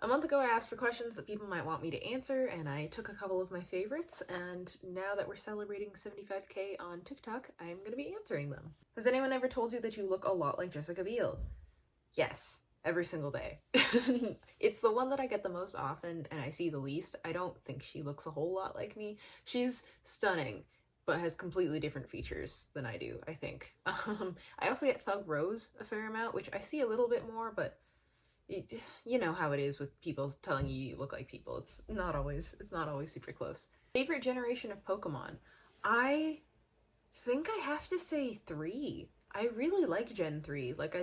A month ago I asked for questions that people might want me to answer, and I took a couple of my favorites, and now that we're celebrating 75K on TikTok, I'm gonna be answering them. Has anyone ever told you that you look a lot like Jessica Biel? Yes, every single day. It's the one that I get the most often and I see the least. I don't think she looks a whole lot like me. She's stunning, but has completely different features than I do, I think. I also get Thug Rose a fair amount, which I see a little bit more, but you know how it is with people telling you look like people. It's not always super close. Favorite generation of Pokemon? I think I have to say 3. I really like Gen 3. Like,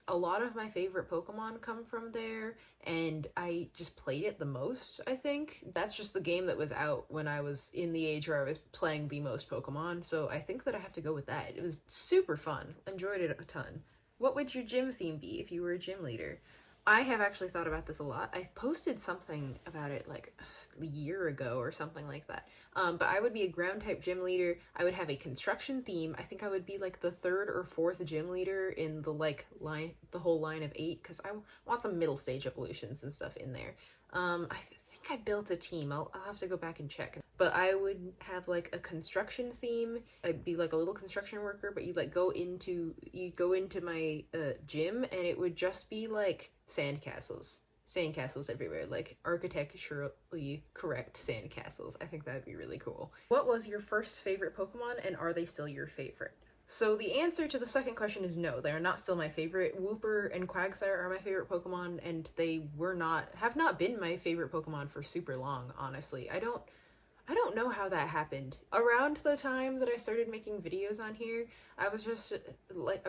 a lot of my favorite Pokemon come from there, and I just played it the most, I think. That's just the game that was out when I was in the age where I was playing the most Pokemon, so I think that I have to go with that. It was super fun. Enjoyed it a ton. What would your gym theme be if you were a gym leader? I have actually thought about this a lot. I posted something about it like a year ago or something like that. But I would be a ground type gym leader. I would have a construction theme. I think I would be like the 3rd or 4th gym leader in the the whole line of 8, because I want some middle stage evolutions and stuff in there. I think I built a team. I'll have to go back and check. But I would have like a construction theme. I'd be like a little construction worker, but you'd go into my gym, and it would just be like sandcastles everywhere, like architecturally correct sandcastles. I think that'd be really cool. What was your first favorite Pokemon, and are they still your favorite? So the answer to the second question is no, they are not still my favorite. Wooper and Quagsire are my favorite Pokemon, and they have not been my favorite Pokemon for super long, honestly. I don't know how that happened. Around the time that I started making videos on here, I was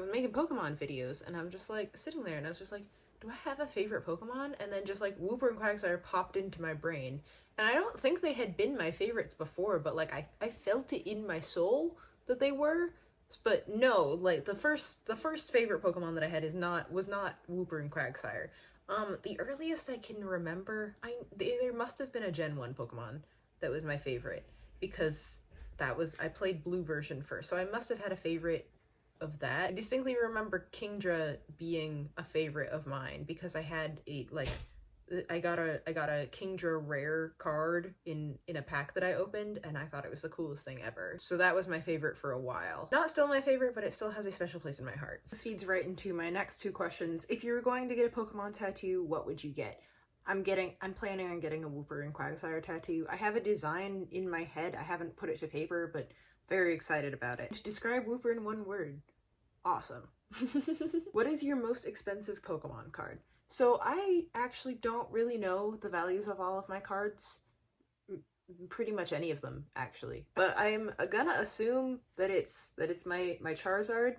making Pokemon videos, and I'm just like sitting there, and I was just like, do I have a favorite Pokemon? And then just like Wooper and Quagsire popped into my brain. And I don't think they had been my favorites before, but like I felt it in my soul that they were. But no, like the first favorite Pokemon that I had was not Wooper and Quagsire. The earliest I can remember, there must have been a Gen 1 Pokemon that was my favorite, because I played blue version first, so I must have had a favorite of that. I distinctly remember Kingdra being a favorite of mine, because I had I got a Kingdra rare card in a pack that I opened, and I thought it was the coolest thing ever. So that was my favorite for a while. Not still my favorite, but it still has a special place in my heart. This feeds right into my next 2 questions. If you were going to get a Pokemon tattoo, what would you get? I'm planning on getting a Wooper and Quagsire tattoo. I have a design in my head. I haven't put it to paper, but very excited about it. Describe Wooper in 1 word. Awesome. What is your most expensive Pokemon card? So I actually don't really know the values of all of my cards. Pretty much any of them, actually. But I'm gonna assume that it's my Charizard.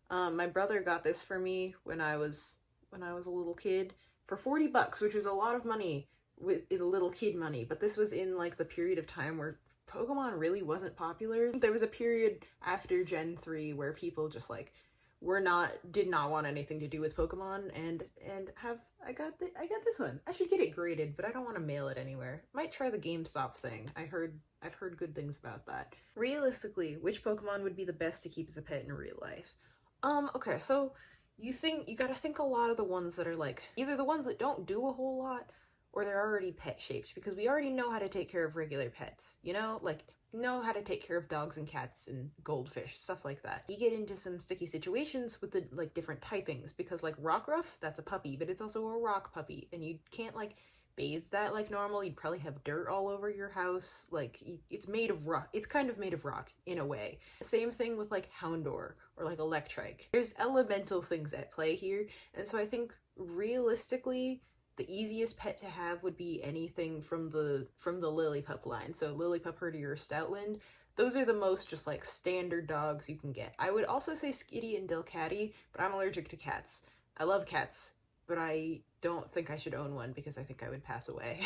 My brother got this for me when I was a little kid for $40, which was a lot of money with little kid money. But this was in like the period of time where Pokemon really wasn't popular. There was a period after Gen 3 where people just like did not want anything to do with Pokemon, and I got this one. I should get it graded, but I don't want to mail it anywhere. Might try the GameStop thing. I've heard good things about that. Realistically, which Pokemon would be the best to keep as a pet in real life? Okay, so you gotta think a lot of the ones that are like either the ones that don't do a whole lot, or they're already pet shaped, because we already know how to take care of regular pets, like know how to take care of dogs and cats and goldfish, stuff like that. You get into some sticky situations with the like different typings, because like Rockruff, that's a puppy, but it's also a rock puppy, and you can't like bathe that like normal. You'd probably have dirt all over your house. Like it's made of rock. It's kind of made of rock in a way. Same thing with like Houndour or like Electrike. There's elemental things at play here, and so I think realistically the easiest pet to have would be anything from the Lillipup line. So Lillipup, Herdier, or Stoutland. Those are the most just like standard dogs you can get. I would also say Skitty and Delcatty, but I'm allergic to cats. I love cats, but I don't think I should own one because I think I would pass away.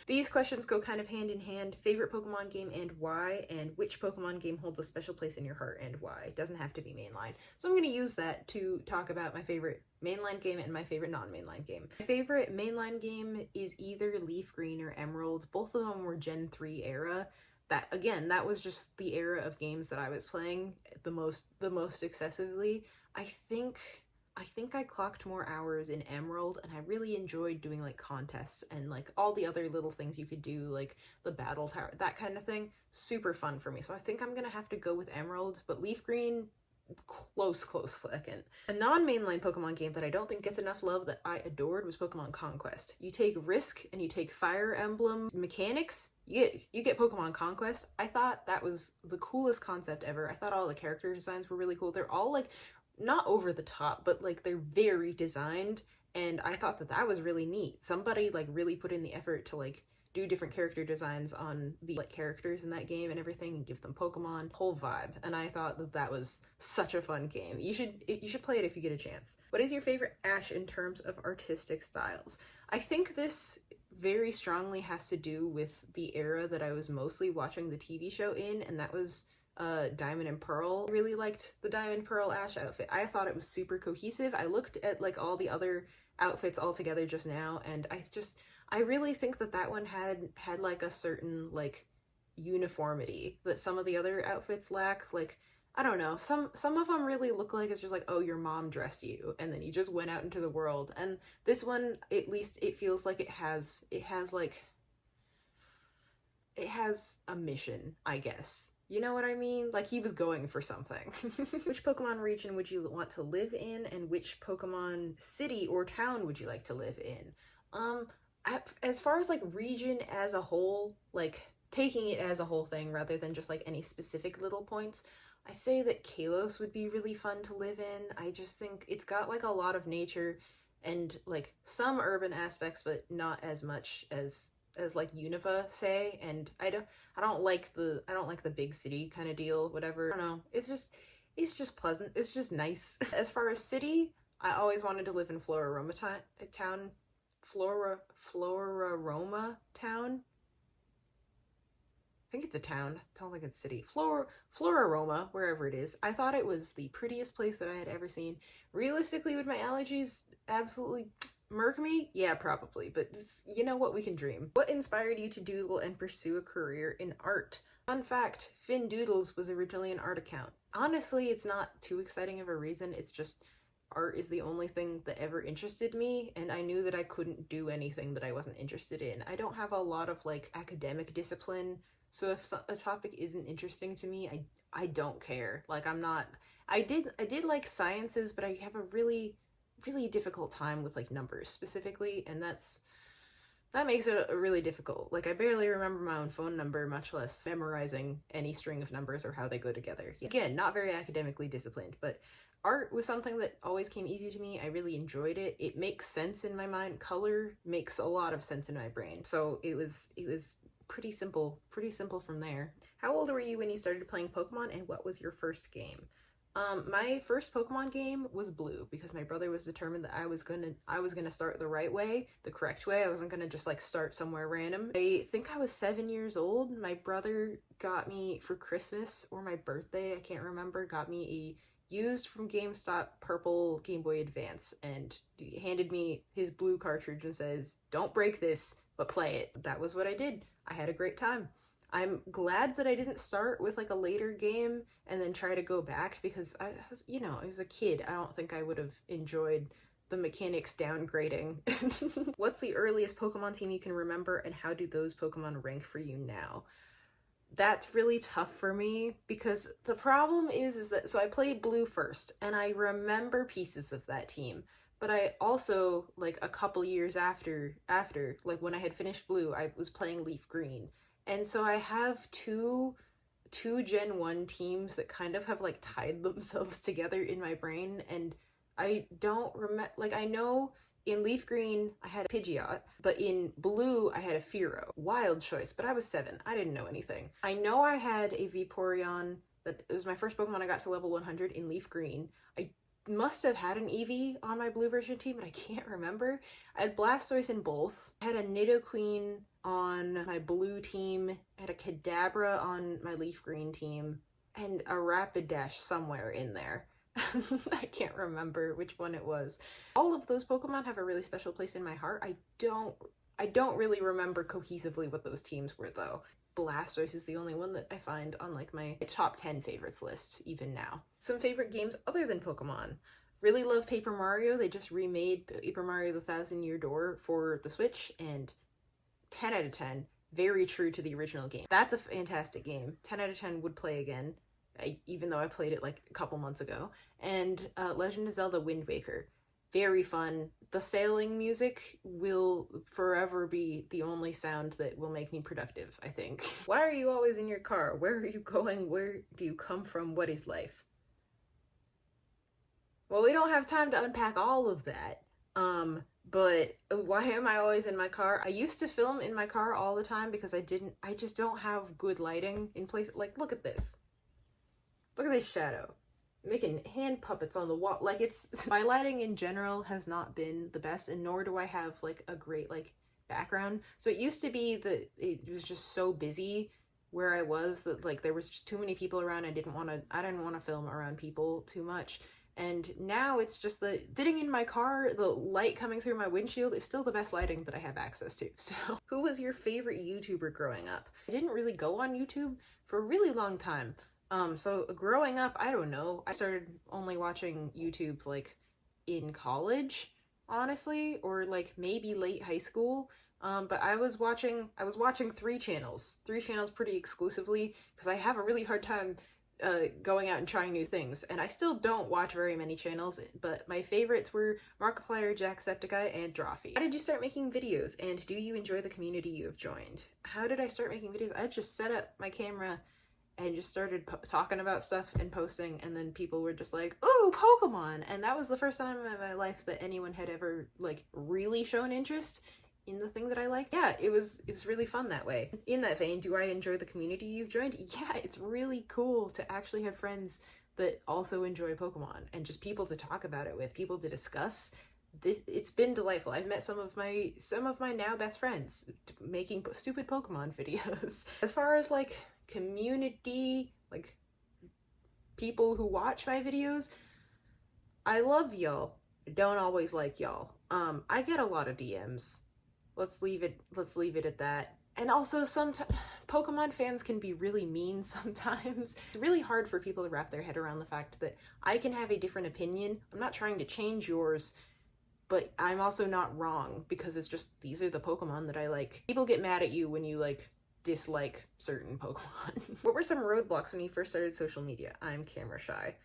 These questions go kind of hand in hand. Favorite Pokemon game and why, and which Pokemon game holds a special place in your heart and why. It doesn't have to be mainline. So I'm going to use that to talk about my favorite mainline game and my favorite non-mainline game. My favorite mainline game is either Leaf Green or Emerald. Both of them were Gen 3 era. That was just the era of games that I was playing the most excessively. I think I think I clocked more hours in Emerald, and I really enjoyed doing like contests and like all the other little things you could do, like the battle tower, that kind of thing. Super fun for me. So I think I'm gonna have to go with Emerald, but Leaf Green, close second. A non-mainline Pokemon game that I don't think gets enough love that I adored was Pokemon Conquest. You take Risk and you take Fire Emblem mechanics, you get Pokemon Conquest. I thought that was the coolest concept ever. I thought all the character designs were really cool. They're all like not over the top, but like they're very designed, and I thought that that was really neat. Somebody like really put in the effort to like do different character designs on the like characters in that game and everything, and give them Pokemon, whole vibe. And I thought that that was such a fun game. You should play it if you get a chance. What is your favorite Ash in terms of artistic styles? I think this very strongly has to do with the era that I was mostly watching the TV show in, and that was Diamond and Pearl. I really liked the Diamond Pearl Ash outfit. I thought it was super cohesive. I looked at like all the other outfits all together just now, and I really think that that one had like a certain like uniformity that some of the other outfits lack. Like, I don't know, some of them really look like it's just like, oh, your mom dressed you and then you just went out into the world. And this one, at least it feels like it has a mission, I guess. You know what I mean? Like, he was going for something. Which Pokemon region would you want to live in, and which Pokemon city or town would you like to live in? As far as like region as a whole, like taking it as a whole thing rather than just like any specific little points, I say that Kalos would be really fun to live in. I just think it's got like a lot of nature and like some urban aspects, but not as much as like Unova, say. And I don't like the big city kind of deal, whatever. I don't know. It's just pleasant. It's just nice. As far as city, I always wanted to live in Floraroma town. Floraroma town. I think it's a town. I don't think it's a city. Floraroma, wherever it is. I thought it was the prettiest place that I had ever seen. Realistically, would my allergies absolutely murk me? Yeah, probably, but you know what, we can dream. What inspired you to doodle and pursue a career in art? Fun fact, Finn Doodles was originally an art account. Honestly, it's not too exciting of a reason, it's just art is the only thing that ever interested me, and I knew that I couldn't do anything that I wasn't interested in. I don't have a lot of like academic discipline, so if a topic isn't interesting to me, I don't care. Like, I'm not, I did like sciences, but I have a really difficult time with like numbers specifically, and that makes it really difficult. Like, I barely remember my own phone number, much less memorizing any string of numbers or how they go together. Again, not very academically disciplined, but art was something that always came easy to me. I really enjoyed it. It makes sense in my mind. Color makes a lot of sense in my brain. So it was pretty simple from there. How old were you when you started playing Pokemon, and what was your first game? My first Pokemon game was Blue, because my brother was determined that I was gonna start the right way, the correct way. I wasn't gonna just like start somewhere random. I think I was 7 years old. My brother got me for Christmas or my birthday, I can't remember, got me a used from GameStop purple Game Boy Advance, and he handed me his Blue cartridge and says, "Don't break this, but play it." That was what I did. I had a great time. I'm glad that I didn't start with like a later game and then try to go back, because I was a kid. I don't think I would have enjoyed the mechanics downgrading. What's the earliest Pokemon team you can remember, and how do those Pokemon rank for you now? That's really tough for me, because the problem is that, so I played Blue first, and I remember pieces of that team, but I also, like a couple years after, like when I had finished Blue, I was playing Leaf Green. And so I have two Gen 1 teams that kind of have like tied themselves together in my brain, and I don't remember, like, I know in Leaf Green I had a Pidgeot, but in Blue I had a Fearow. Wild choice, but I was 7. I didn't know anything. I know I had a Vaporeon, that it was my first Pokemon I got to level 100 in Leaf Green. I must have had an Eevee on my Blue version team, but I can't remember. I had Blastoise in both. I had a Nidoqueen on my Blue team. I had a Kadabra on my Leaf Green team, and a Rapidash somewhere in there. I can't remember which one it was. All of those Pokemon have a really special place in my heart. I don't really remember cohesively what those teams were, though. Blastoise is the only one that I find on like my top 10 favorites list even now. Some favorite games other than Pokemon. Really love Paper Mario. They just remade Paper Mario the Thousand Year Door for the Switch, and 10 out of 10. Very true to the original game. That's a fantastic game. 10 out of 10 would play again, even though I played it like a couple months ago. And Legend of Zelda Wind Waker. Very fun. The sailing music will forever be the only sound that will make me productive, I think. Why are you always in your car? Where are you going? Where do you come from? What is life? Well, we don't have time to unpack all of that. But why am I always in my car? I used to film in my car all the time because I just don't have good lighting in place. Like, look at this. Look at this shadow. Making hand puppets on the wall. Like, it's my lighting in general has not been the best, and nor do I have like a great like background. So it used to be that it was just so busy where I was that like there was just too many people around. I didn't want to film around people too much. And now it's just sitting in my car, the light coming through my windshield is still the best lighting that I have access to. So, who was your favorite YouTuber growing up? I didn't really go on YouTube for a really long time. So growing up, I don't know. I started only watching YouTube like in college, honestly, or like maybe late high school. But I was watching 3 channels pretty exclusively because I have a really hard time going out and trying new things, and I still don't watch very many channels, but my favorites were Markiplier, Jacksepticeye, and Drawfee. How did you start making videos, and do you enjoy the community you have joined? How did I start making videos? I just set up my camera and just started talking about stuff and posting, and then people were just like, "Ooh, Pokemon!" And that was the first time in my life that anyone had ever like really shown interest in the thing that I liked. Yeah, it was really fun that way. In that vein, do I enjoy the community you've joined? Yeah, it's really cool to actually have friends that also enjoy Pokemon and just people to talk about it with, people to discuss. It's been delightful. I've met some of my now best friends making stupid Pokemon videos. As far as like community, like people who watch my videos, I love y'all. Don't always like y'all. I get a lot of DMs. Let's leave it at that. And also sometimes Pokemon fans can be really mean sometimes. It's really hard for people to wrap their head around the fact that I can have a different opinion. I'm not trying to change yours, but I'm also not wrong because it's just these are the Pokemon that I like. People get mad at you when you like dislike certain Pokemon. What were some roadblocks when you first started social media? I'm camera shy.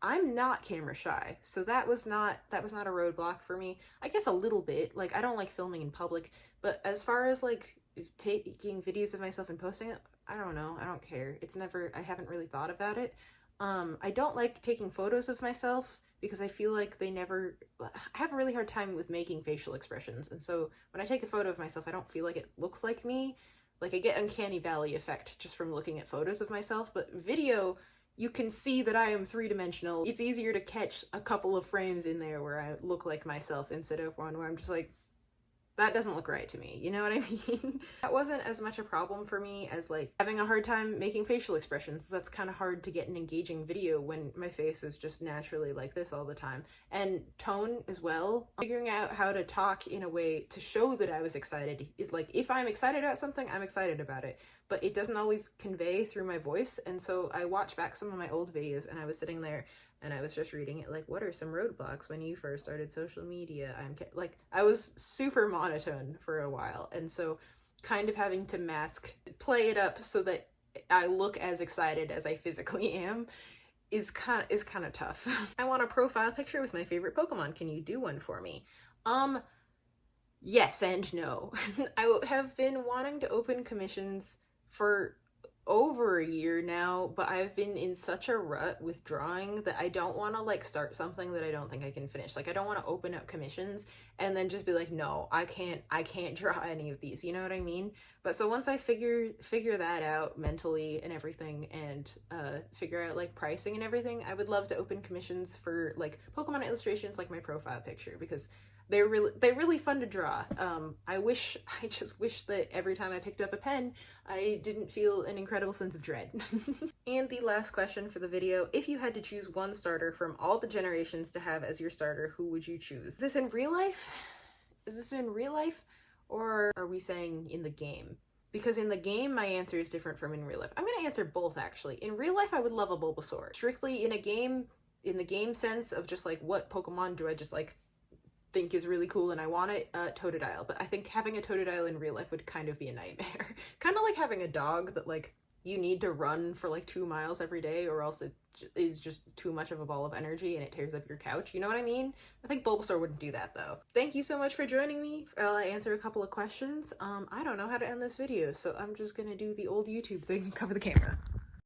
I'm not camera shy, so that was not a roadblock for me. I guess a little bit. Like, I don't like filming in public, but as far as like taking videos of myself and posting it, I don't know. I don't care. I haven't really thought about it. I don't like taking photos of myself because I feel like I have a really hard time with making facial expressions. And so when I take a photo of myself, I don't feel like it looks like me. Like, I get uncanny valley effect just from looking at photos of myself, but video, you can see that I am 3-dimensional. It's easier to catch a couple of frames in there where I look like myself instead of one where I'm just like, that doesn't look right to me. You know what I mean? That wasn't as much a problem for me as like having a hard time making facial expressions. That's kind of hard to get an engaging video when my face is just naturally like this all the time. And tone as well. Figuring out how to talk in a way to show that I was excited is like, if I'm excited about something, I'm excited about it. But it doesn't always convey through my voice. And so I watched back some of my old videos and I was sitting there and I was just reading it like, what are some roadblocks when you first started social media? I was super monotone for a while. And so kind of having to play it up so that I look as excited as I physically am is kind of tough. I want a profile picture with my favorite Pokemon. Can you do one for me? Yes and no. I have been wanting to open commissions for over a year now, but I've been in such a rut with drawing that I don't want to like start something that I don't think I can finish. Like, I don't want to open up commissions and then just be like, no, I can't draw any of these, you know what I mean? But so once I figure that out mentally and everything, and figure out like pricing and everything, I would love to open commissions for like Pokemon illustrations, like my profile picture, because they're really fun to draw. I just wish that every time I picked up a pen, I didn't feel an incredible sense of dread. And the last question for the video, if you had to choose one starter from all the generations to have as your starter, who would you choose? Is this in real life? Or are we saying in the game? Because in the game, my answer is different from in real life. I'm gonna answer both, actually. In real life, I would love a Bulbasaur. Strictly in a game, in the game sense of just like what Pokemon do I just like think is really cool and I want it, Totodile. But I think having a Totodile in real life would kind of be a nightmare. Kind of like having a dog that like you need to run for like 2 miles every day or else it is just too much of a ball of energy and it tears up your couch. You know what I mean? I think Bulbasaur wouldn't do that though. Thank you so much for joining me while I answer a couple of questions. I don't know how to end this video, so I'm just gonna do the old YouTube thing and cover the camera.